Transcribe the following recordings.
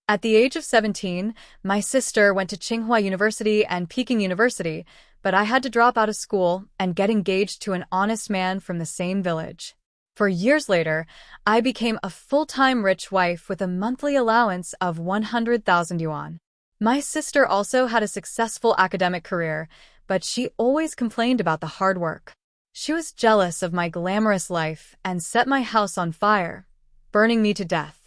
At the age of 17, my sister went to Tsinghua University and Peking University, but I had to drop out of school and get engaged to an honest man from the same village. For years later, I became a full-time rich wife with a monthly allowance of 100,000 yuan. My sister also had a successful academic career, but she always complained about the hard work. She was jealous of my glamorous life and set my house on fire, burning me to death.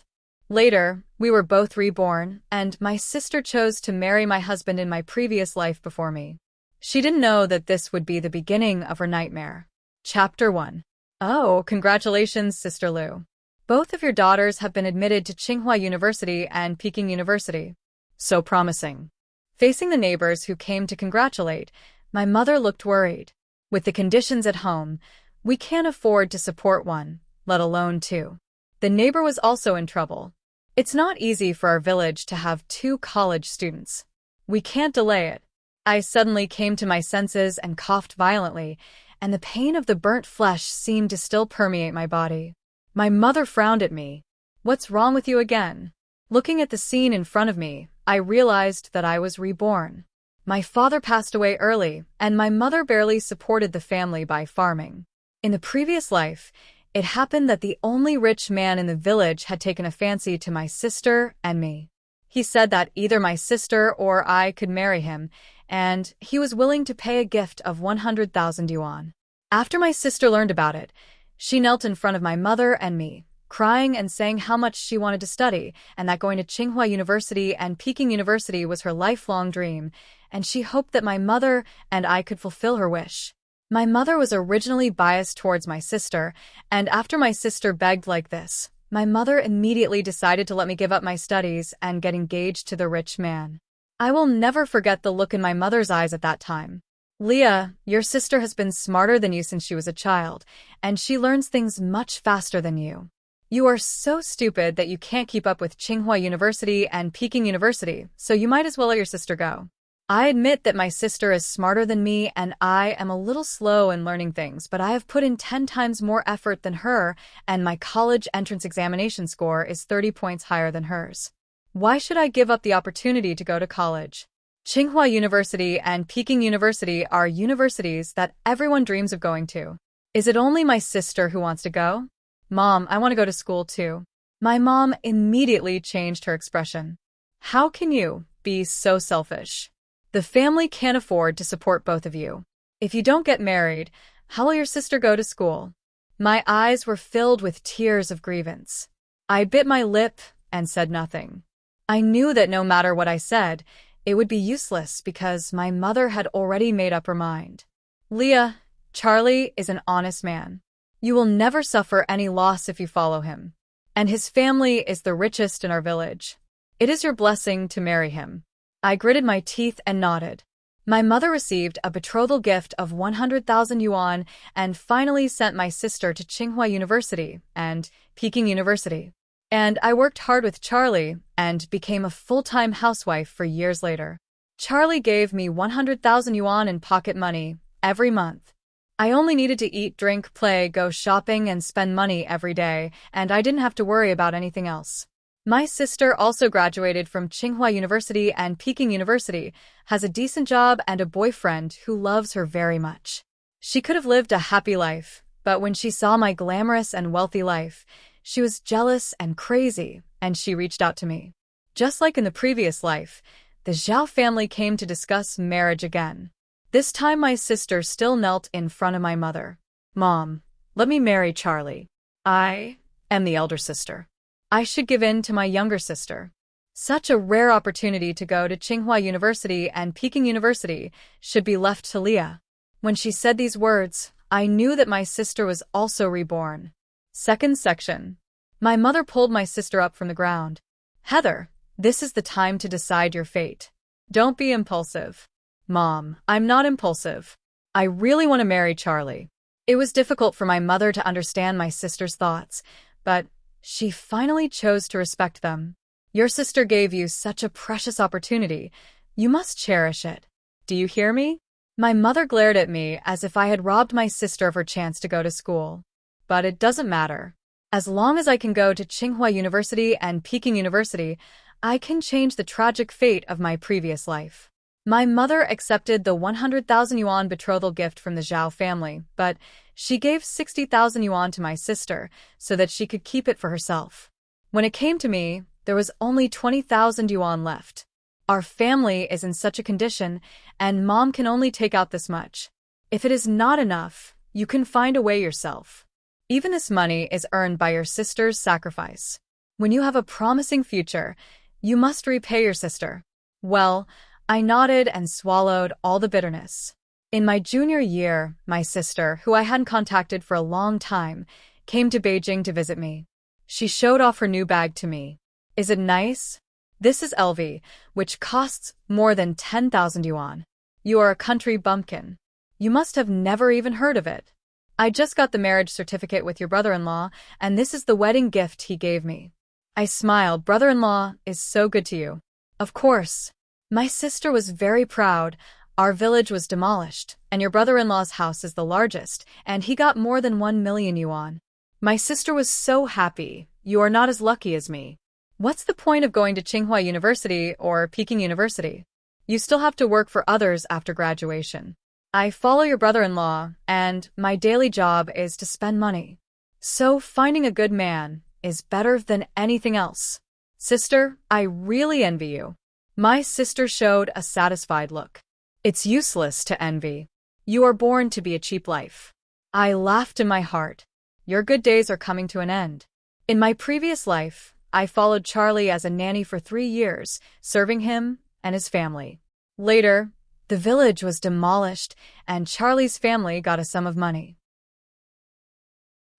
Later, we were both reborn, and my sister chose to marry my husband in my previous life before me. She didn't know that this would be the beginning of her nightmare. Chapter 1. Oh, congratulations, Sister Lu. Both of your daughters have been admitted to Tsinghua University and Peking University. So promising. Facing the neighbors who came to congratulate, my mother looked worried. With the conditions at home, we can't afford to support one, let alone two. The neighbor was also in trouble. It's not easy for our village to have 2 college students. We can't delay it. I suddenly came to my senses and coughed violently, and the pain of the burnt flesh seemed to still permeate my body. My mother frowned at me. What's wrong with you again? Looking at the scene in front of me, I realized that I was reborn. My father passed away early, and my mother barely supported the family by farming. In the previous life, it happened that the only rich man in the village had taken a fancy to my sister and me. He said that either my sister or I could marry him, and he was willing to pay a gift of 100,000 yuan. After my sister learned about it, she knelt in front of my mother and me, crying and saying how much she wanted to study, and that going to Tsinghua University and Peking University was her lifelong dream, and she hoped that my mother and I could fulfill her wish. My mother was originally biased towards my sister, and after my sister begged like this, my mother immediately decided to let me give up my studies and get engaged to the rich man. I will never forget the look in my mother's eyes at that time. Leah, your sister has been smarter than you since she was a child, and she learns things much faster than you. You are so stupid that you can't keep up with Tsinghua University and Peking University, so you might as well let your sister go. I admit that my sister is smarter than me and I am a little slow in learning things, but I have put in 10 times more effort than her, and my college entrance examination score is 30 points higher than hers. Why should I give up the opportunity to go to college? Tsinghua University and Peking University are universities that everyone dreams of going to. Is it only my sister who wants to go? Mom, I want to go to school too. My mom immediately changed her expression. How can you be so selfish? The family can't afford to support both of you. If you don't get married, how will your sister go to school? My eyes were filled with tears of grievance. I bit my lip and said nothing. I knew that no matter what I said, it would be useless because my mother had already made up her mind. Leah, Charlie is an honest man. You will never suffer any loss if you follow him. And his family is the richest in our village. It is your blessing to marry him. I gritted my teeth and nodded. My mother received a betrothal gift of 100,000 yuan and finally sent my sister to Tsinghua University and Peking University. And I worked hard with Charlie and became a full-time housewife for years later. Charlie gave me 100,000 yuan in pocket money every month. I only needed to eat, drink, play, go shopping, and spend money every day, and I didn't have to worry about anything else. My sister also graduated from Tsinghua University and Peking University, has a decent job and a boyfriend who loves her very much. She could have lived a happy life, but when she saw my glamorous and wealthy life, she was jealous and crazy, and she reached out to me. Just like in the previous life, the Zhao family came to discuss marriage again. This time my sister still knelt in front of my mother. Mom, let me marry Charlie. I am the elder sister. I should give in to my younger sister. Such a rare opportunity to go to Tsinghua University and Peking University should be left to Leah. When she said these words, I knew that my sister was also reborn. Second section. My mother pulled my sister up from the ground. Heather, this is the time to decide your fate. Don't be impulsive. Mom, I'm not impulsive. I really want to marry Charlie. It was difficult for my mother to understand my sister's thoughts, but she finally chose to respect them. Your sister gave you such a precious opportunity. You must cherish it. Do you hear me? My mother glared at me as if I had robbed my sister of her chance to go to school. But it doesn't matter. As long as I can go to Tsinghua University and Peking University, I can change the tragic fate of my previous life. My mother accepted the 100,000 yuan betrothal gift from the Zhao family, but she gave 60,000 yuan to my sister so that she could keep it for herself. When it came to me, there was only 20,000 yuan left. Our family is in such a condition, and Mom can only take out this much. If it is not enough, you can find a way yourself. Even this money is earned by your sister's sacrifice. When you have a promising future, you must repay your sister. Well, I nodded and swallowed all the bitterness. In my junior year, my sister, who I hadn't contacted for a long time, came to Beijing to visit me. She showed off her new bag to me. Is it nice? This is LV, which costs more than 10,000 yuan. You are a country bumpkin. You must have never even heard of it. I just got the marriage certificate with your brother-in-law, and this is the wedding gift he gave me. I smiled. Brother-in-law is so good to you. Of course. My sister was very proud. Our village was demolished, and your brother-in-law's house is the largest, and he got more than 1 million yuan. My sister was so happy. You are not as lucky as me. What's the point of going to Tsinghua University or Peking University? You still have to work for others after graduation. I follow your brother-in-law, and my daily job is to spend money. So finding a good man is better than anything else. Sister, I really envy you. My sister showed a satisfied look. It's useless to envy. You are born to be a cheap life. I laughed in my heart. Your good days are coming to an end. In my previous life, I followed Charlie as a nanny for 3 years, serving him and his family. Later, the village was demolished, and Charlie's family got a sum of money.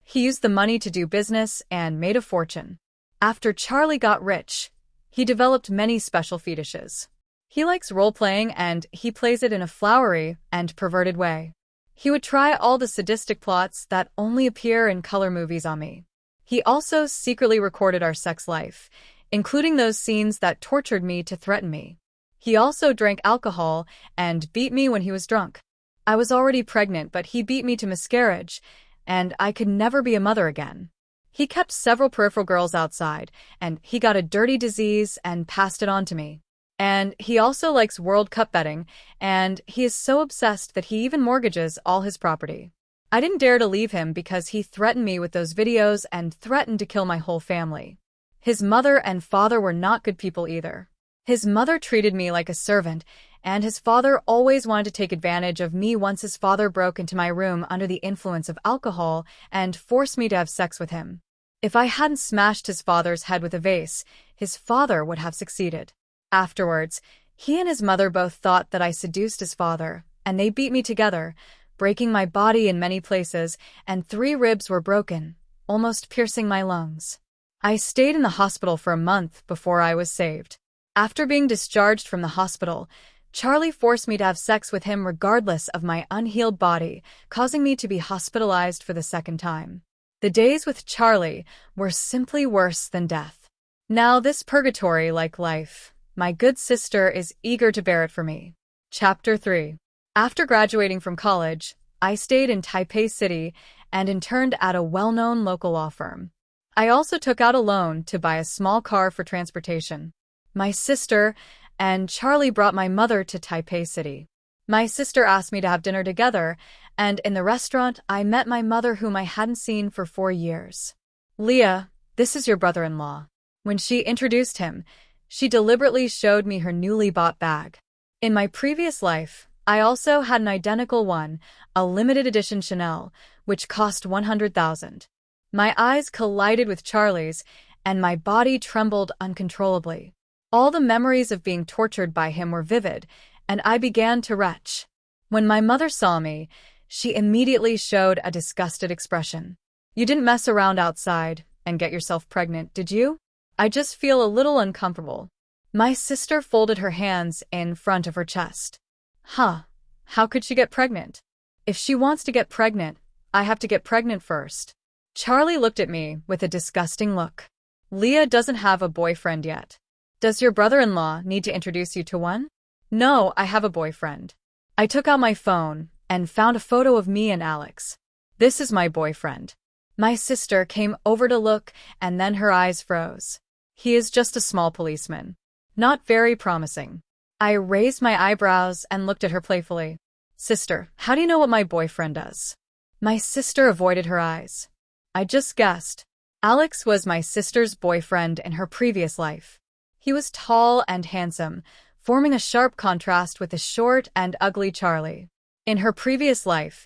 He used the money to do business and made a fortune. After Charlie got rich, he developed many special fetishes. He likes role-playing, and he plays it in a flowery and perverted way. He would try all the sadistic plots that only appear in color movies on me. He also secretly recorded our sex life, including those scenes that tortured me to threaten me. He also drank alcohol and beat me when he was drunk. I was already pregnant, but he beat me to miscarriage, and I could never be a mother again. He kept several peripheral girls outside, and he got a dirty disease and passed it on to me. And he also likes World Cup betting, and he is so obsessed that he even mortgages all his property. I didn't dare to leave him because he threatened me with those videos and threatened to kill my whole family. His mother and father were not good people either. His mother treated me like a servant, and his father always wanted to take advantage of me. Once his father broke into my room under the influence of alcohol and forced me to have sex with him. If I hadn't smashed his father's head with a vase, his father would have succeeded. Afterwards, he and his mother both thought that I seduced his father, and they beat me together, breaking my body in many places, and 3 ribs were broken, almost piercing my lungs. I stayed in the hospital for a month before I was saved. After being discharged from the hospital, Charlie forced me to have sex with him regardless of my unhealed body, causing me to be hospitalized for the 2nd time. The days with Charlie were simply worse than death. Now this purgatory-like life, my good sister is eager to bear it for me. Chapter 3. After graduating from college, I stayed in Taipei City and interned at a well-known local law firm. I also took out a loan to buy a small car for transportation. My sister and Charlie brought my mother to Taipei City. My sister asked me to have dinner together, and in the restaurant, I met my mother, whom I hadn't seen for 4 years. Leah, this is your brother-in-law. When she introduced him, she deliberately showed me her newly bought bag. In my previous life, I also had an identical one, a limited edition Chanel, which cost 100,000. My eyes collided with Charlie's, and my body trembled uncontrollably. All the memories of being tortured by him were vivid, and I began to retch. When my mother saw me, she immediately showed a disgusted expression. You didn't mess around outside and get yourself pregnant, did you? I just feel a little uncomfortable. My sister folded her hands in front of her chest. How could she get pregnant? If she wants to get pregnant, I have to get pregnant first. Charlie looked at me with a disgusting look. Leah doesn't have a boyfriend yet. Does your brother-in-law need to introduce you to one? No, I have a boyfriend. I took out my phone and found a photo of me and Alex. This is my boyfriend. My sister came over to look, and then her eyes froze. He is just a small policeman. Not very promising. I raised my eyebrows and looked at her playfully. Sister, how do you know what my boyfriend does? My sister avoided her eyes. I just guessed. Alex was my sister's boyfriend in her previous life. He was tall and handsome, forming a sharp contrast with the short and ugly Charlie. In her previous life,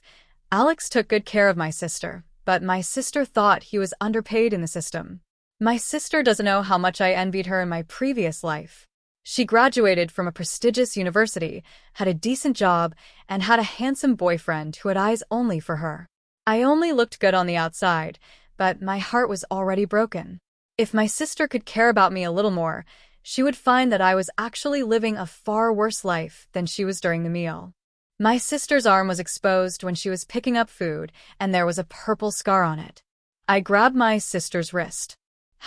Alex took good care of my sister, but my sister thought he was underpaid in the system. My sister doesn't know how much I envied her in my previous life. She graduated from a prestigious university, had a decent job, and had a handsome boyfriend who had eyes only for her. I only looked good on the outside, but my heart was already broken. If my sister could care about me a little more, she would find that I was actually living a far worse life than she was during the meal. My sister's arm was exposed when she was picking up food, and there was a purple scar on it. I grabbed my sister's wrist.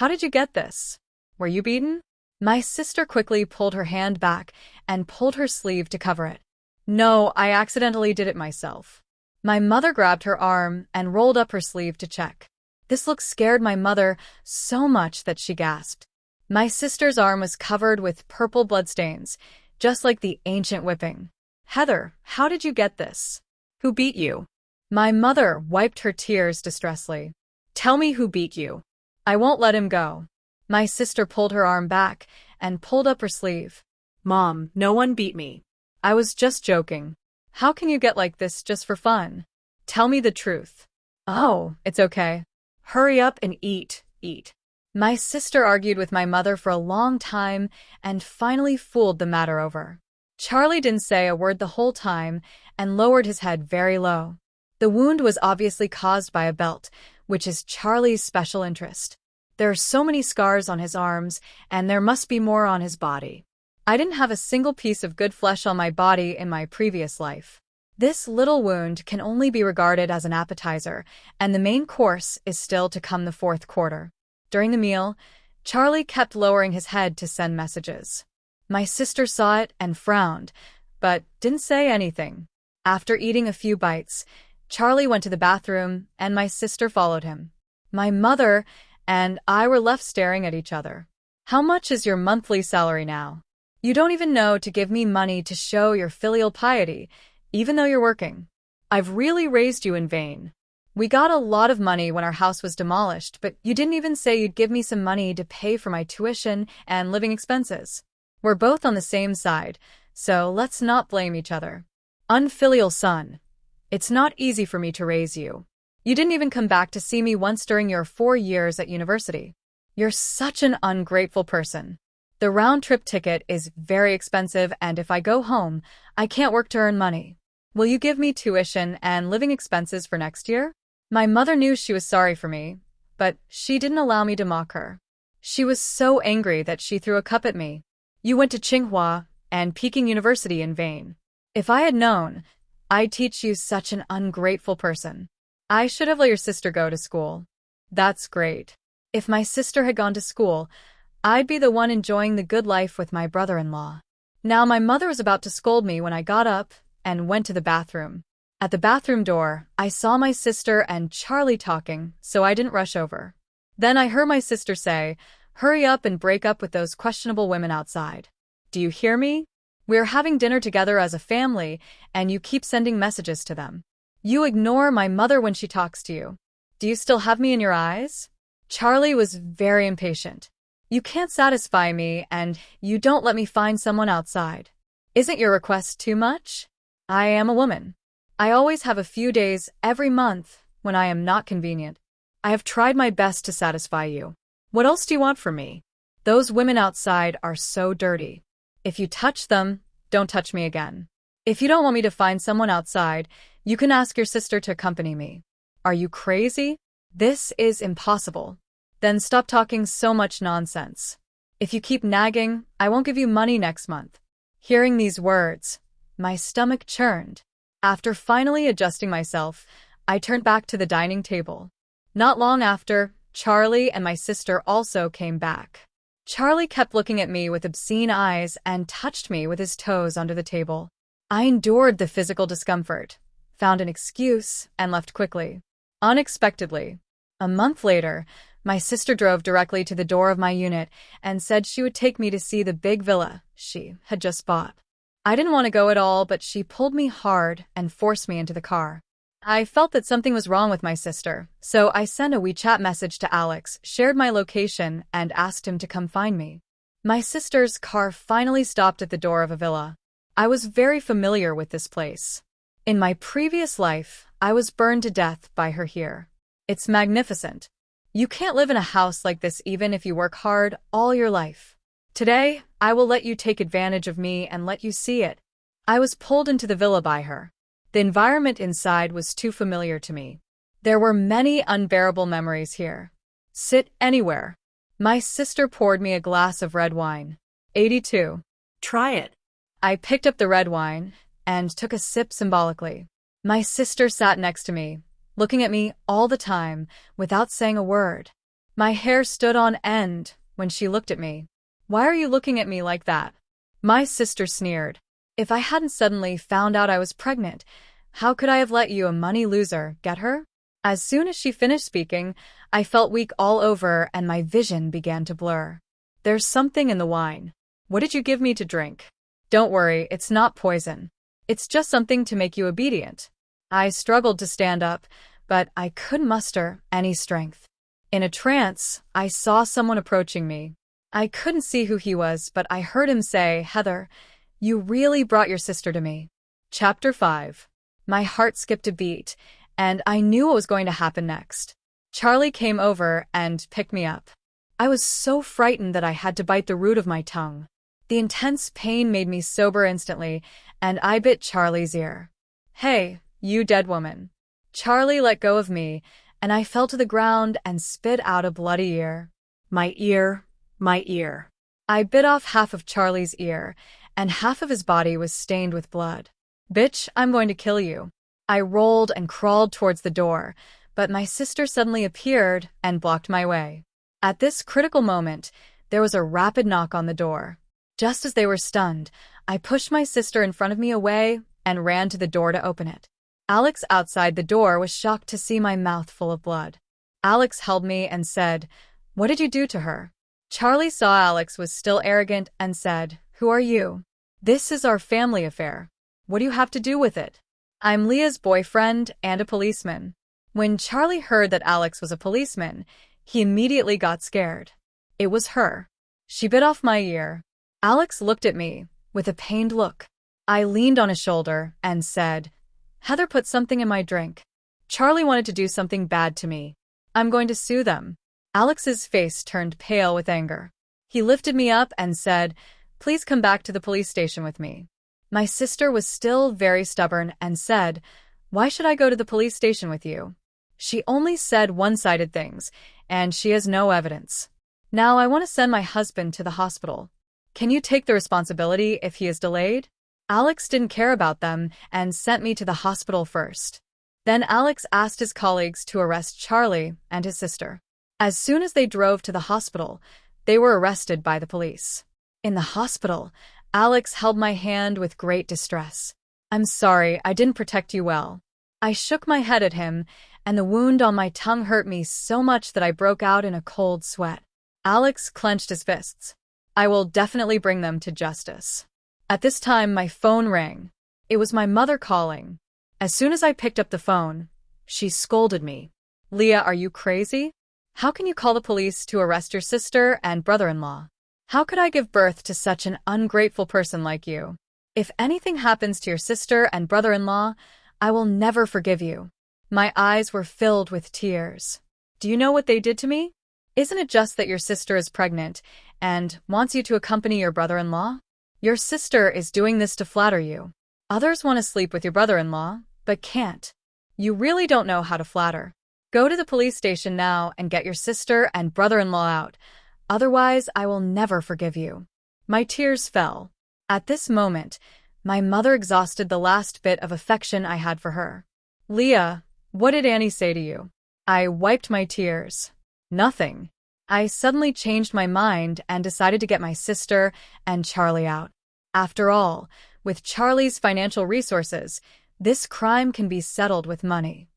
How did you get this? Were you beaten? My sister quickly pulled her hand back and pulled her sleeve to cover it. No, I accidentally did it myself. My mother grabbed her arm and rolled up her sleeve to check. This look scared my mother so much that she gasped. My sister's arm was covered with purple bloodstains, just like the ancient whipping. Heather, how did you get this? Who beat you? My mother wiped her tears distressfully. Tell me who beat you. I won't let him go. My sister pulled her arm back and pulled up her sleeve. Mom, no one beat me. I was just joking. How can you get like this just for fun? Tell me the truth. Oh, it's okay. Hurry up and eat. My sister argued with my mother for a long time and finally fooled the matter over. Charlie didn't say a word the whole time and lowered his head very low. The wound was obviously caused by a belt, which is Charlie's special interest. There are so many scars on his arms, and there must be more on his body. I didn't have a single piece of good flesh on my body in my previous life. This little wound can only be regarded as an appetizer, and the main course is still to come the fourth quarter. During the meal, Charlie kept lowering his head to send messages. My sister saw it and frowned, but didn't say anything. After eating a few bites, Charlie went to the bathroom, and my sister followed him. My mother and I were left staring at each other. How much is your monthly salary now? You don't even know to give me money to show your filial piety, even though you're working. I've really raised you in vain. We got a lot of money when our house was demolished, but you didn't even say you'd give me some money to pay for my tuition and living expenses. We're both on the same side, so let's not blame each other. Unfilial son. It's not easy for me to raise you. You didn't even come back to see me once during your 4 years at university. You're such an ungrateful person. The round-trip ticket is very expensive, and if I go home, I can't work to earn money. Will you give me tuition and living expenses for next year? My mother knew she was sorry for me, but she didn't allow me to mock her. She was so angry that she threw a cup at me. You went to Tsinghua and Peking University in vain. If I had known, I'd teach you such an ungrateful person. I should have let your sister go to school. That's great. If my sister had gone to school, I'd be the one enjoying the good life with my brother-in-law. Now my mother was about to scold me when I got up and went to the bathroom. At the bathroom door, I saw my sister and Charlie talking, so I didn't rush over. Then I heard my sister say, "Hurry up and break up with those questionable women outside. Do you hear me? We're having dinner together as a family, and you keep sending messages to them. You ignore my mother when she talks to you. Do you still have me in your eyes?" Charlie was very impatient. You can't satisfy me, and you don't let me find someone outside. Isn't your request too much? I am a woman. I always have a few days every month when I am not convenient. I have tried my best to satisfy you. What else do you want from me? Those women outside are so dirty. If you touch them, don't touch me again. If you don't want me to find someone outside, you can ask your sister to accompany me. Are you crazy? This is impossible. Then stop talking so much nonsense. If you keep nagging, I won't give you money next month. Hearing these words, my stomach churned. After finally adjusting myself, I turned back to the dining table. Not long after, Charlie and my sister also came back. Charlie kept looking at me with obscene eyes and touched me with his toes under the table. I endured the physical discomfort, found an excuse, and left quickly. Unexpectedly. A month later, My sister drove directly to the door of my unit and said she would take me to see the big villa she had just bought. I didn't want to go at all, but she pulled me hard and forced me into the car. I felt that something was wrong with my sister, so I sent a WeChat message to Alex, shared my location, and asked him to come find me. My sister's car finally stopped at the door of a villa. I was very familiar with this place. In my previous life, I was burned to death by her here. It's magnificent. You can't live in a house like this even if you work hard all your life. Today, I will let you take advantage of me and let you see it. I was pulled into the villa by her. The environment inside was too familiar to me. There were many unbearable memories here. Sit anywhere. My sister poured me a glass of red wine. 82. Try it. I picked up the red wine and took a sip symbolically. My sister sat next to me, looking at me all the time without saying a word. My hair stood on end when she looked at me. Why are you looking at me like that? My sister sneered. If I hadn't suddenly found out I was pregnant, how could I have let you, a money loser, get her? As soon as she finished speaking, I felt weak all over and my vision began to blur. There's something in the wine. What did you give me to drink? Don't worry, it's not poison. It's just something to make you obedient. I struggled to stand up, but I couldn't muster any strength. In a trance, I saw someone approaching me. I couldn't see who he was, but I heard him say, "Heather, you really brought your sister to me." Chapter 5. My heart skipped a beat, and I knew what was going to happen next. Charlie came over and picked me up. I was so frightened that I had to bite the root of my tongue. The intense pain made me sober instantly, and I bit Charlie's ear. "Hey, you dead woman." Charlie let go of me, and I fell to the ground and spit out a bloody ear. My ear. My ear. I bit off half of Charlie's ear, and half of his body was stained with blood. "Bitch, I'm going to kill you." I rolled and crawled towards the door, but my sister suddenly appeared and blocked my way. At this critical moment, there was a rapid knock on the door. Just as they were stunned, I pushed my sister in front of me away and ran to the door to open it. Alex outside the door was shocked to see my mouth full of blood. Alex held me and said, "What did you do to her?" Charlie saw Alex was still arrogant and said, "Who are you? This is our family affair. What do you have to do with it?" "I'm Leah's boyfriend and a policeman." When Charlie heard that Alex was a policeman, he immediately got scared. It was her. She bit off my ear. Alex looked at me with a pained look. I leaned on his shoulder and said, "Heather put something in my drink. Charlie wanted to do something bad to me. I'm going to sue them." Alex's face turned pale with anger. He lifted me up and said, "Please come back to the police station with me." My sister was still very stubborn and said, "Why should I go to the police station with you? She only said one-sided things, and she has no evidence. Now I want to send my husband to the hospital. Can you take the responsibility if he is delayed?" Alex didn't care about them and sent me to the hospital first. Then Alex asked his colleagues to arrest Charlie and his sister. As soon as they drove to the hospital, they were arrested by the police. In the hospital, Alex held my hand with great distress. "I'm sorry, I didn't protect you well." I shook my head at him, and the wound on my tongue hurt me so much that I broke out in a cold sweat. Alex clenched his fists. "I will definitely bring them to justice." At this time, my phone rang. It was my mother calling. As soon as I picked up the phone, she scolded me. "Leah, are you crazy? How can you call the police to arrest your sister and brother-in-law? How could I give birth to such an ungrateful person like you? If anything happens to your sister and brother-in-law, I will never forgive you." My eyes were filled with tears. "Do you know what they did to me? Isn't it just that your sister is pregnant and wants you to accompany your brother-in-law? Your sister is doing this to flatter you. Others want to sleep with your brother-in-law, but can't. You really don't know how to flatter. Go to the police station now and get your sister and brother-in-law out. Otherwise, I will never forgive you." My tears fell. At this moment, my mother exhausted the last bit of affection I had for her. "Leah, what did Annie say to you?" I wiped my tears. "Nothing." I suddenly changed my mind and decided to get my sister and Charlie out. After all, with Charlie's financial resources, this crime can be settled with money.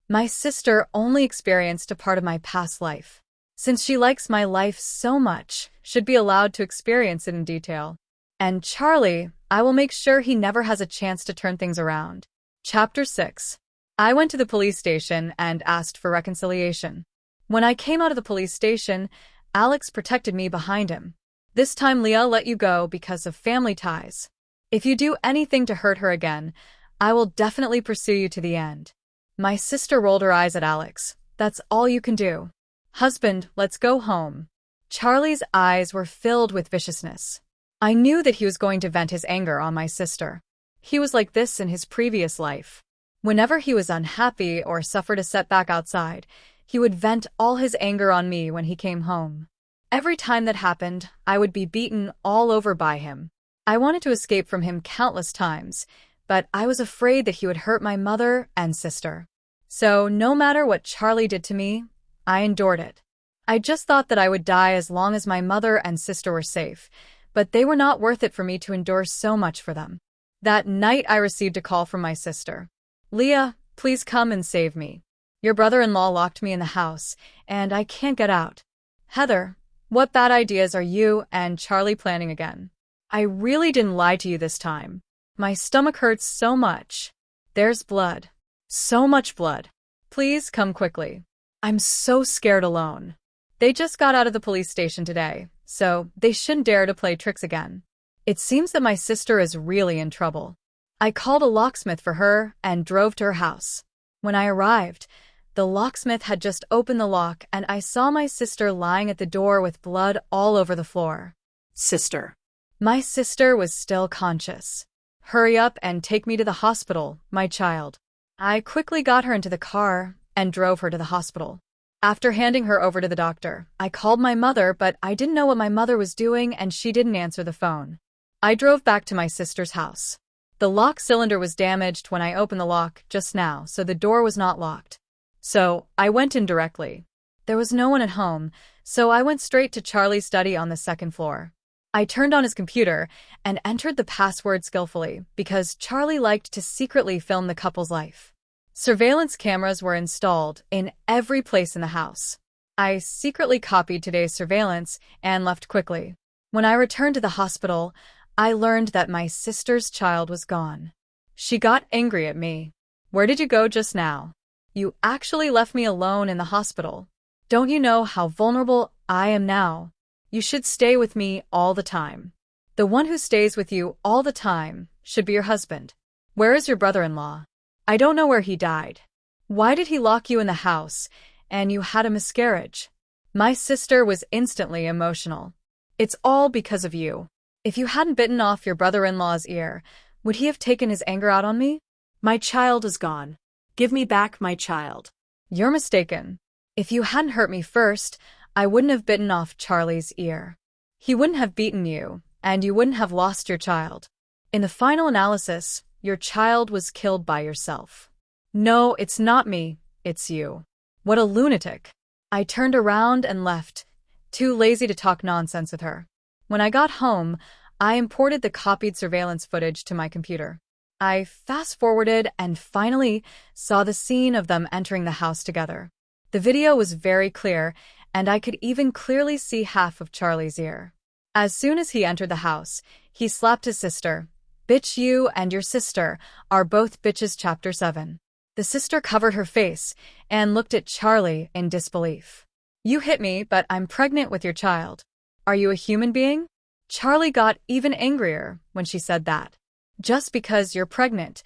My sister only experienced a part of my past life. since she likes my life so much, should be allowed to experience it in detail. And Charlie, I will make sure he never has a chance to turn things around. Chapter 6. I went to the police station and asked for reconciliation. When I came out of the police station, Alex protected me behind him. This time Leah let you go because of family ties. If you do anything to hurt her again, I will definitely pursue you to the end. My sister rolled her eyes at Alex. That's all you can do. Husband, let's go home. Charlie's eyes were filled with viciousness. I knew that he was going to vent his anger on my sister. He was like this in his previous life. Whenever he was unhappy or suffered a setback outside, he would vent all his anger on me when he came home. Every time that happened, I would be beaten all over by him. I wanted to escape from him countless times, but I was afraid that he would hurt my mother and sister. So, no matter what Charlie did to me, I endured it. I just thought that I would die as long as my mother and sister were safe, but they were not worth it for me to endure so much for them. That night I received a call from my sister. Leah, please come and save me. Your brother-in-law locked me in the house, and I can't get out. Heather, what bad ideas are you and Charlie planning again? I really didn't lie to you this time. My stomach hurts so much. There's blood. So much blood. Please come quickly. I'm so scared alone. They just got out of the police station today, so they shouldn't dare to play tricks again. It seems that my sister is really in trouble. I called a locksmith for her and drove to her house. When I arrived, the locksmith had just opened the lock and I saw my sister lying at the door with blood all over the floor. Sister. My sister was still conscious. Hurry up and take me to the hospital, my child. I quickly got her into the car and drove her to the hospital. After handing her over to the doctor, I called my mother, but I didn't know what my mother was doing and she didn't answer the phone. I drove back to my sister's house. The lock cylinder was damaged when I opened the lock just now, so the door was not locked. So, I went in directly. There was no one at home, so I went straight to Charlie's study on the second floor. I turned on his computer and entered the password skillfully because Charlie liked to secretly film the couple's life. Surveillance cameras were installed in every place in the house. I secretly copied today's surveillance and left quickly. When I returned to the hospital, I learned that my sister's child was gone. She got angry at me. Where did you go just now? You actually left me alone in the hospital. Don't you know how vulnerable I am now? You should stay with me all the time. The one who stays with you all the time should be your husband. Where is your brother-in-law? I don't know where he died. Why did he lock you in the house and you had a miscarriage? My sister was instantly emotional. It's all because of you. If you hadn't bitten off your brother-in-law's ear, would he have taken his anger out on me? My child is gone. Give me back my child. You're mistaken. If you hadn't hurt me first, I wouldn't have bitten off Charlie's ear. He wouldn't have beaten you, and you wouldn't have lost your child. In the final analysis, your child was killed by yourself. No, it's not me, it's you. What a lunatic. I turned around and left, too lazy to talk nonsense with her. When I got home, I imported the copied surveillance footage to my computer. I fast-forwarded and finally saw the scene of them entering the house together. The video was very clear, and I could even clearly see half of Charlie's ear. As soon as he entered the house, he slapped his sister. Bitch, you and your sister are both bitches. Chapter 7. The sister covered her face and looked at Charlie in disbelief. You hit me, but I'm pregnant with your child. Are you a human being? Charlie got even angrier when she said that. Just because you're pregnant,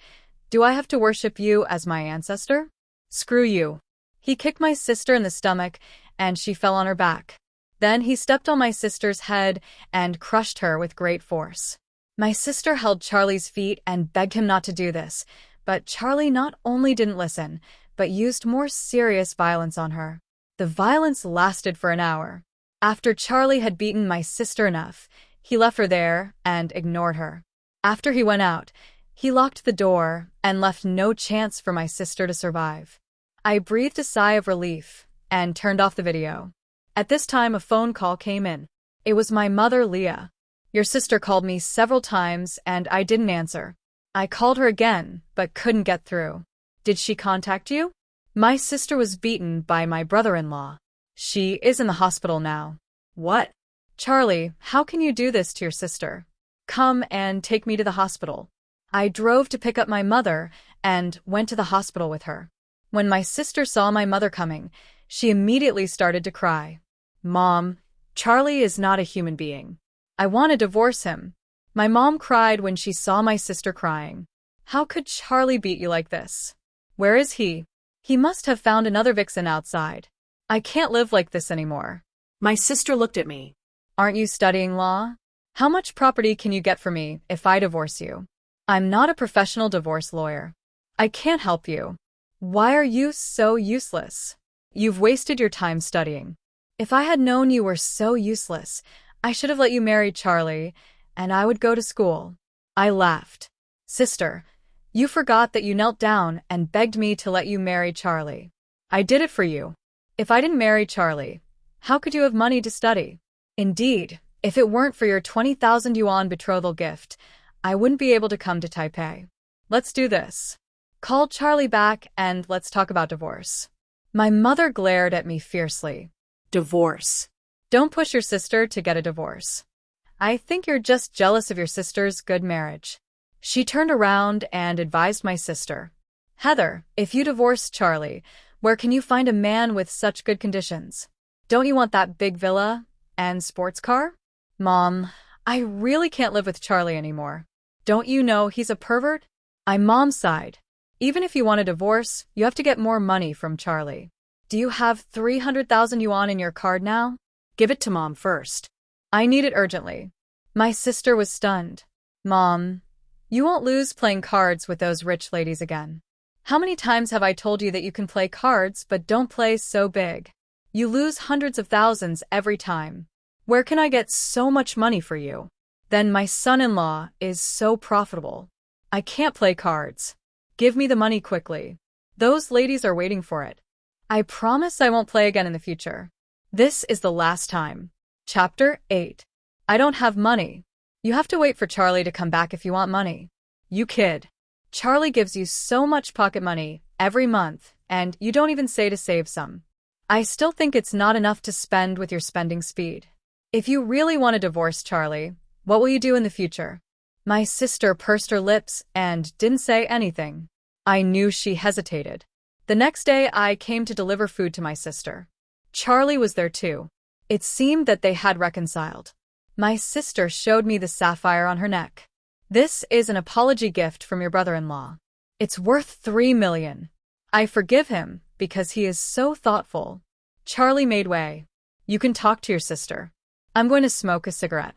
do I have to worship you as my ancestor? Screw you. He kicked my sister in the stomach, and she fell on her back. Then he stepped on my sister's head and crushed her with great force. My sister held Charlie's feet and begged him not to do this, but Charlie not only didn't listen, but used more serious violence on her. The violence lasted for an hour. After Charlie had beaten my sister enough, he left her there and ignored her. After he went out, he locked the door and left no chance for my sister to survive. I breathed a sigh of relief and turned off the video. At this time, a phone call came in. It was my mother, Leah. Your sister called me several times and I didn't answer. I called her again, but couldn't get through. Did she contact you? My sister was beaten by my brother-in-law. She is in the hospital now. What? Charlie, how can you do this to your sister? Come and take me to the hospital. I drove to pick up my mother and went to the hospital with her. When my sister saw my mother coming, she immediately started to cry. Mom, Charlie is not a human being. I want to divorce him. My mom cried when she saw my sister crying. How could Charlie beat you like this? Where is he? He must have found another vixen outside. I can't live like this anymore. My sister looked at me. Aren't you studying law? How much property can you get for me if I divorce you? I'm not a professional divorce lawyer. I can't help you. Why are you so useless? You've wasted your time studying. If I had known you were so useless, I should have let you marry Charlie, and I would go to school. I laughed. Sister, you forgot that you knelt down and begged me to let you marry Charlie. I did it for you. If I didn't marry Charlie, how could you have money to study? Indeed, if it weren't for your 20,000 yuan betrothal gift, I wouldn't be able to come to Taipei. Let's do this. Call Charlie back and let's talk about divorce. My mother glared at me fiercely. Divorce. Don't push your sister to get a divorce. I think you're just jealous of your sister's good marriage. She turned around and advised my sister. Heather, if you divorce Charlie, where can you find a man with such good conditions? Don't you want that big villa and sports car? Mom, I really can't live with Charlie anymore. Don't you know he's a pervert? My mom sighed. Even if you want a divorce, you have to get more money from Charlie. Do you have 300,000 yuan in your card now? Give it to Mom first. I need it urgently. My sister was stunned. Mom, you won't lose playing cards with those rich ladies again. How many times have I told you that you can play cards but don't play so big? You lose hundreds of thousands every time. Where can I get so much money for you? Then my son-in-law is so profitable. I can't play cards. Give me the money quickly. Those ladies are waiting for it. I promise I won't play again in the future. This is the last time. Chapter 8. I don't have money. You have to wait for Charlie to come back if you want money. You kid. Charlie gives you so much pocket money every month, and you don't even say to save some. I still think it's not enough to spend with your spending speed. If you really want to divorce Charlie, what will you do in the future? My sister pursed her lips and didn't say anything. I knew she hesitated. The next day, I came to deliver food to my sister. Charlie was there too. It seemed that they had reconciled. My sister showed me the sapphire on her neck. This is an apology gift from your brother-in-law. It's worth 3 million. I forgive him because he is so thoughtful. Charlie made way. You can talk to your sister. I'm going to smoke a cigarette.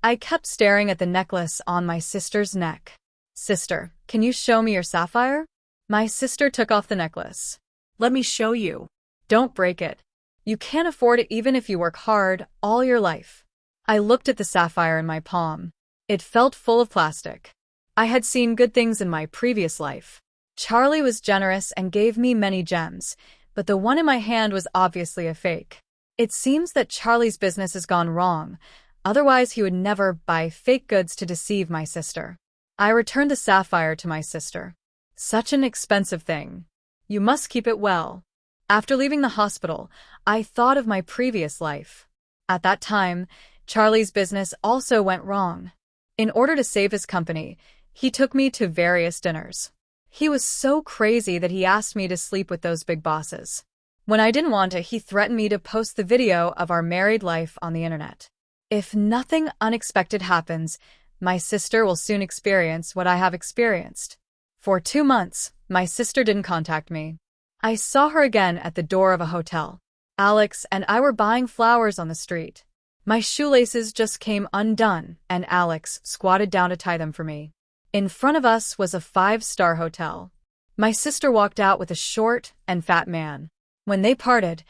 I kept staring at the necklace on my sister's neck. Sister, can you show me your sapphire? My sister took off the necklace. Let me show you. Don't break it. You can't afford it even if you work hard all your life. I looked at the sapphire in my palm. It felt full of plastic. I had seen good things in my previous life. Charlie was generous and gave me many gems, but the one in my hand was obviously a fake. It seems that Charlie's business has gone wrong. Otherwise, he would never buy fake goods to deceive my sister. I returned the sapphire to my sister. Such an expensive thing. You must keep it well. After leaving the hospital, I thought of my previous life. At that time, Charlie's business also went wrong. In order to save his company, he took me to various dinners. He was so crazy that he asked me to sleep with those big bosses. When I didn't want to, he threatened me to post the video of our married life on the internet. If nothing unexpected happens, my sister will soon experience what I have experienced. For 2 months, my sister didn't contact me. I saw her again at the door of a hotel. Alex and I were buying flowers on the street. My shoelaces just came undone, and Alex squatted down to tie them for me. In front of us was a 5-star hotel. My sister walked out with a short and fat man. When they parted,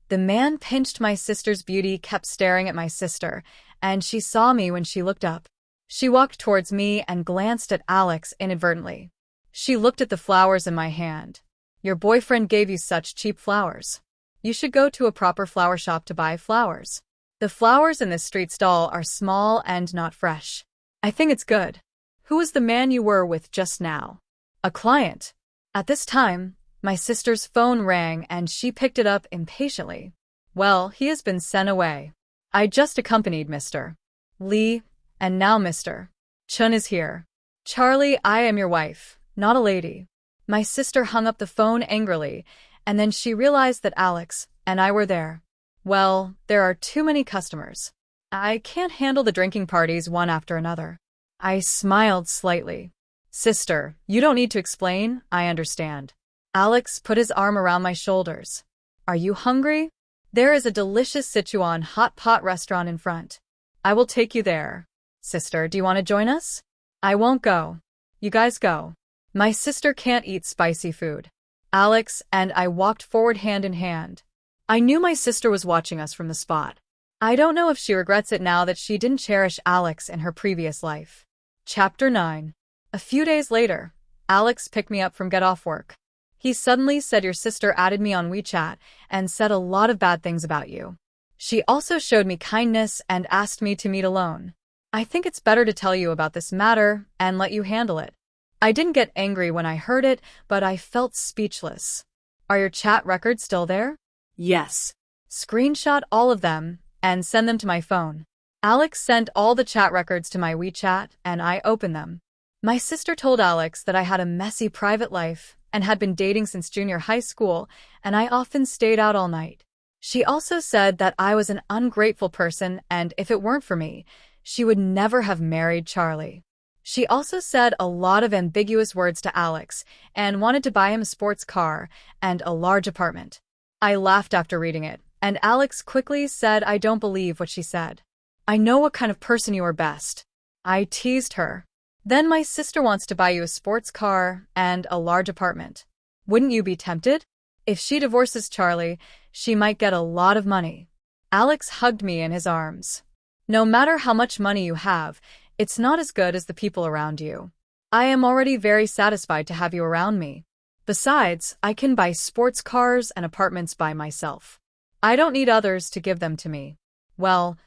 the man pinched my sister's beauty, kept staring at my sister, and she saw me when she looked up. She walked towards me and glanced at Alex inadvertently. She looked at the flowers in my hand. Your boyfriend gave you such cheap flowers. You should go to a proper flower shop to buy flowers. The flowers in this street stall are small and not fresh. I think it's good. Who was the man you were with just now? A client. At this time, my sister's phone rang and she picked it up impatiently. Well, he has been sent away. I just accompanied Mr. Lee, and now Mr. Chun is here. Charlie, I am your wife, not a lady. My sister hung up the phone angrily, and then she realized that Alex and I were there. Well, there are too many customers. I can't handle the drinking parties one after another. I smiled slightly. Sister, you don't need to explain, I understand. Alex put his arm around my shoulders. Are you hungry? There is a delicious Sichuan hot pot restaurant in front. I will take you there. Sister, do you want to join us? I won't go. You guys go. My sister can't eat spicy food. Alex and I walked forward hand in hand. I knew my sister was watching us from the spot. I don't know if she regrets it now that she didn't cherish Alex in her previous life. Chapter 9. A few days later, Alex picked me up from get off work. He suddenly said your sister added me on WeChat and said a lot of bad things about you. She also showed me kindness and asked me to meet alone. I think it's better to tell you about this matter and let you handle it. I didn't get angry when I heard it, but I felt speechless. Are your chat records still there? Yes. Screenshot all of them and send them to my phone. Alex sent all the chat records to my WeChat and I opened them. My sister told Alex that I had a messy private life and had been dating since junior high school, and I often stayed out all night. She also said that I was an ungrateful person and if it weren't for me, she would never have married Charlie. She also said a lot of ambiguous words to Alex and wanted to buy him a sports car and a large apartment. I laughed after reading it, and Alex quickly said I don't believe what she said. I know what kind of person you are best. I teased her. Then my sister wants to buy you a sports car and a large apartment. Wouldn't you be tempted? If she divorces Charlie, she might get a lot of money. Alex hugged me in his arms. No matter how much money you have, it's not as good as the people around you. I am already very satisfied to have you around me. Besides, I can buy sports cars and apartments by myself. I don't need others to give them to me. Well,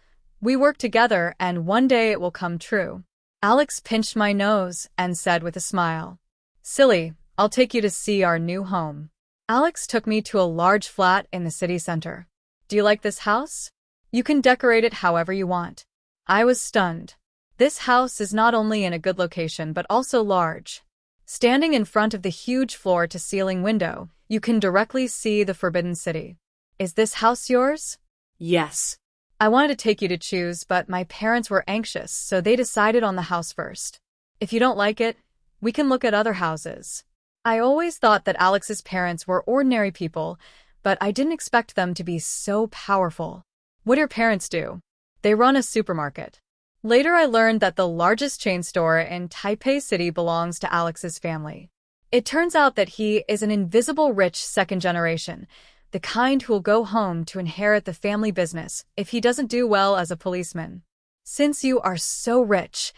we work together and one day it will come true. Alex pinched my nose and said with a smile, Silly, I'll take you to see our new home. Alex took me to a large flat in the city center. Do you like this house? You can decorate it however you want. I was stunned. This house is not only in a good location but also large. Standing in front of the huge floor-to-ceiling window, you can directly see the Forbidden City. Is this house yours? Yes. I wanted to take you to choose, but my parents were anxious, so they decided on the house first. If you don't like it, we can look at other houses. I always thought that Alex's parents were ordinary people, but I didn't expect them to be so powerful. What do your parents do? They run a supermarket. Later I learned that the largest chain store in Taipei City belongs to Alex's family. It turns out that he is an invisible rich second generation, the kind who will go home to inherit the family business if he doesn't do well as a policeman. Since you are so rich,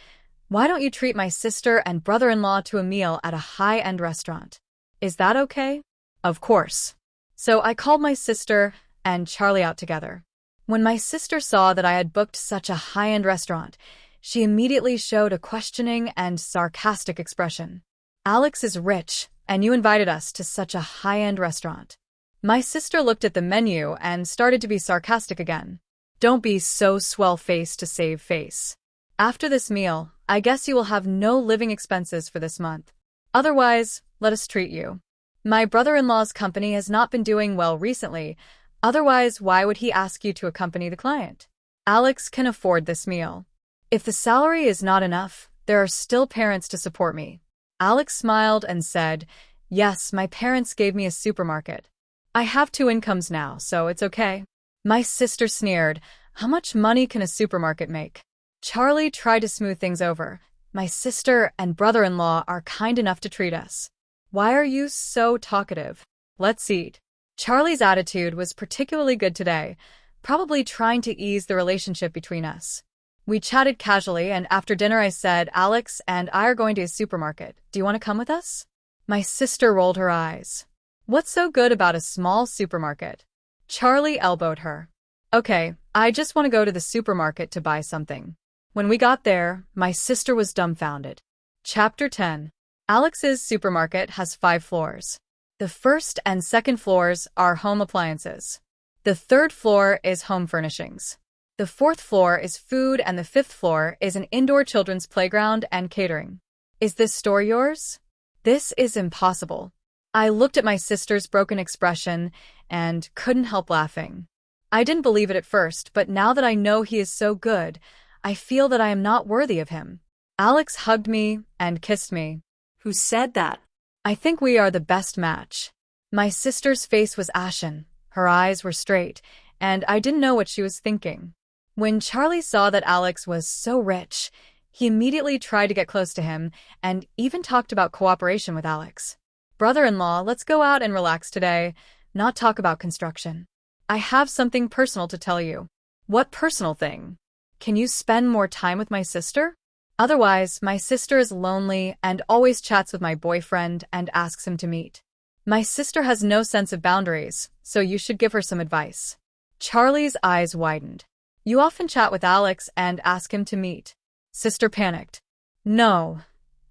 why don't you treat my sister and brother-in-law to a meal at a high-end restaurant? Is that okay? Of course. So I called my sister and Charlie out together. When my sister saw that I had booked such a high-end restaurant, she immediately showed a questioning and sarcastic expression. Alex is rich, and you invited us to such a high-end restaurant. My sister looked at the menu and started to be sarcastic again. Don't be so swell-faced to save face. After this meal, I guess you will have no living expenses for this month. Otherwise, let us treat you. My brother-in-law's company has not been doing well recently. Otherwise, why would he ask you to accompany the client? Alex can afford this meal. If the salary is not enough, there are still parents to support me. Alex smiled and said, Yes, my parents gave me a supermarket. I have 2 incomes now, so it's okay. My sister sneered, How much money can a supermarket make? Charlie tried to smooth things over. My sister and brother-in-law are kind enough to treat us. Why are you so talkative? Let's eat. Charlie's attitude was particularly good today, probably trying to ease the relationship between us. We chatted casually, and after dinner I said, Alex and I are going to a supermarket. Do you want to come with us? My sister rolled her eyes. What's so good about a small supermarket? Charlie elbowed her. Okay, I just want to go to the supermarket to buy something. When we got there, my sister was dumbfounded. Chapter 10. Alex's supermarket has 5 floors. The first and second floors are home appliances. The third floor is home furnishings. The fourth floor is food, and the fifth floor is an indoor children's playground and catering. Is this store yours? This is impossible. I looked at my sister's broken expression and couldn't help laughing. I didn't believe it at first, but now that I know he is so good, I feel that I am not worthy of him. Alex hugged me and kissed me. Who said that? I think we are the best match. My sister's face was ashen, her eyes were straight, and I didn't know what she was thinking. When Charlie saw that Alex was so rich, he immediately tried to get close to him and even talked about cooperation with Alex. Brother-in-law, let's go out and relax today, not talk about construction. I have something personal to tell you. What personal thing? Can you spend more time with my sister? Otherwise, my sister is lonely and always chats with my boyfriend and asks him to meet. My sister has no sense of boundaries, so you should give her some advice. Charlie's eyes widened. You often chat with Alex and ask him to meet. Sister panicked. No,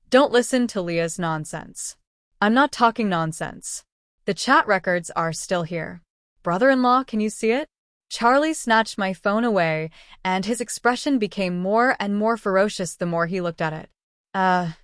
don't listen to Leah's nonsense. I'm not talking nonsense. The chat records are still here. Brother-in-law, can you see it? Charlie snatched my phone away, and his expression became more and more ferocious the more he looked at it.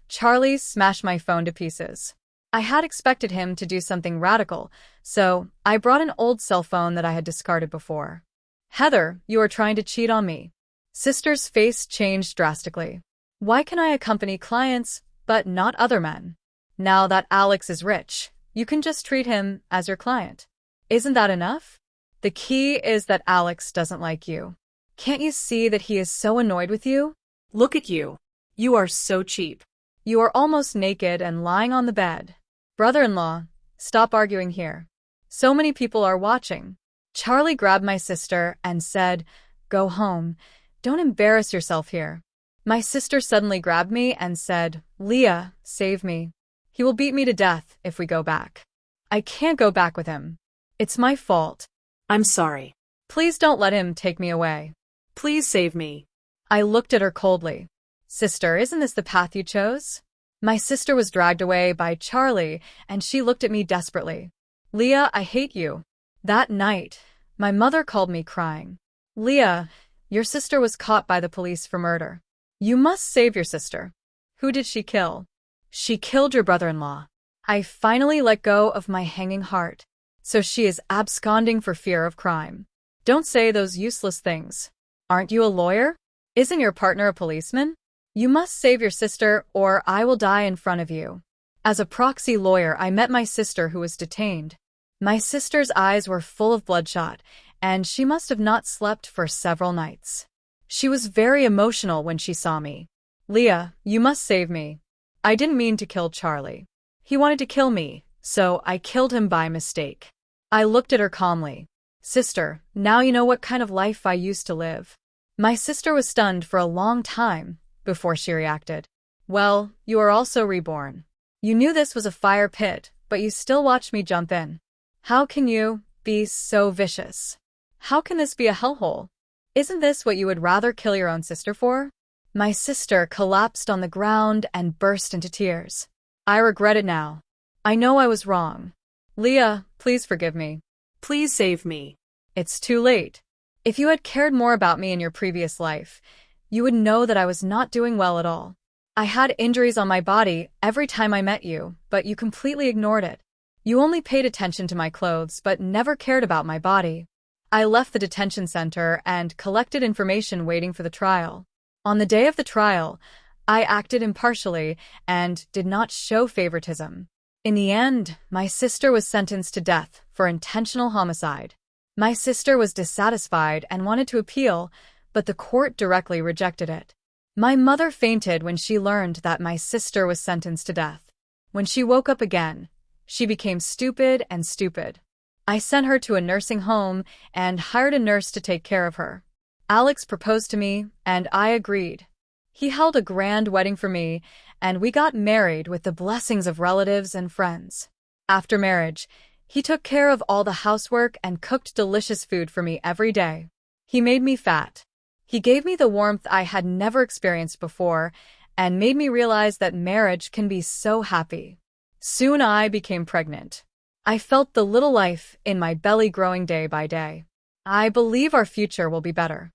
Charlie smashed my phone to pieces. I had expected him to do something radical, so I brought an old cell phone that I had discarded before. Heather, you are trying to cheat on me. Sister's face changed drastically. Why can I accompany clients, but not other men? Now that Alex is rich, you can just treat him as your client. Isn't that enough? The key is that Alex doesn't like you. Can't you see that he is so annoyed with you? Look at you. You are so cheap. You are almost naked and lying on the bed. Brother-in-law, stop arguing here. So many people are watching. Charlie grabbed my sister and said, Go home. Don't embarrass yourself here. My sister suddenly grabbed me and said, Leah, save me. He will beat me to death if we go back. I can't go back with him. It's my fault. I'm sorry. Please don't let him take me away. Please save me. I looked at her coldly. Sister, isn't this the path you chose? My sister was dragged away by Charlie, and she looked at me desperately. Leah, I hate you. That night, my mother called me crying. Leah, your sister was caught by the police for murder. You must save your sister. Who did she kill? She killed your brother-in-law. I finally let go of my hanging heart. So she is absconding for fear of crime. Don't say those useless things. Aren't you a lawyer? Isn't your partner a policeman? You must save your sister or I will die in front of you. As a proxy lawyer, I met my sister who was detained. My sister's eyes were full of bloodshot, and she must have not slept for several nights. She was very emotional when she saw me. Leah, you must save me. I didn't mean to kill Charlie. He wanted to kill me, so I killed him by mistake. I looked at her calmly. Sister, now you know what kind of life I used to live. My sister was stunned for a long time before she reacted. Well, you are also reborn. You knew this was a fire pit, but you still watched me jump in. How can you be so vicious? How can this be a hellhole? Isn't this what you would rather kill your own sister for? My sister collapsed on the ground and burst into tears. I regret it now. I know I was wrong. Leah, please forgive me. Please save me. It's too late. If you had cared more about me in your previous life, you would know that I was not doing well at all. I had injuries on my body every time I met you, but you completely ignored it. You only paid attention to my clothes but never cared about my body. I left the detention center and collected information waiting for the trial. On the day of the trial, I acted impartially and did not show favoritism. In the end, my sister was sentenced to death for intentional homicide. My sister was dissatisfied and wanted to appeal, but the court directly rejected it. My mother fainted when she learned that my sister was sentenced to death. When she woke up again, she became stupid and stupid. I sent her to a nursing home and hired a nurse to take care of her. Alex proposed to me, and I agreed. He held a grand wedding for me, and we got married with the blessings of relatives and friends. After marriage, he took care of all the housework and cooked delicious food for me every day. He made me fat. He gave me the warmth I had never experienced before and made me realize that marriage can be so happy. Soon I became pregnant. I felt the little life in my belly growing day by day. I believe our future will be better.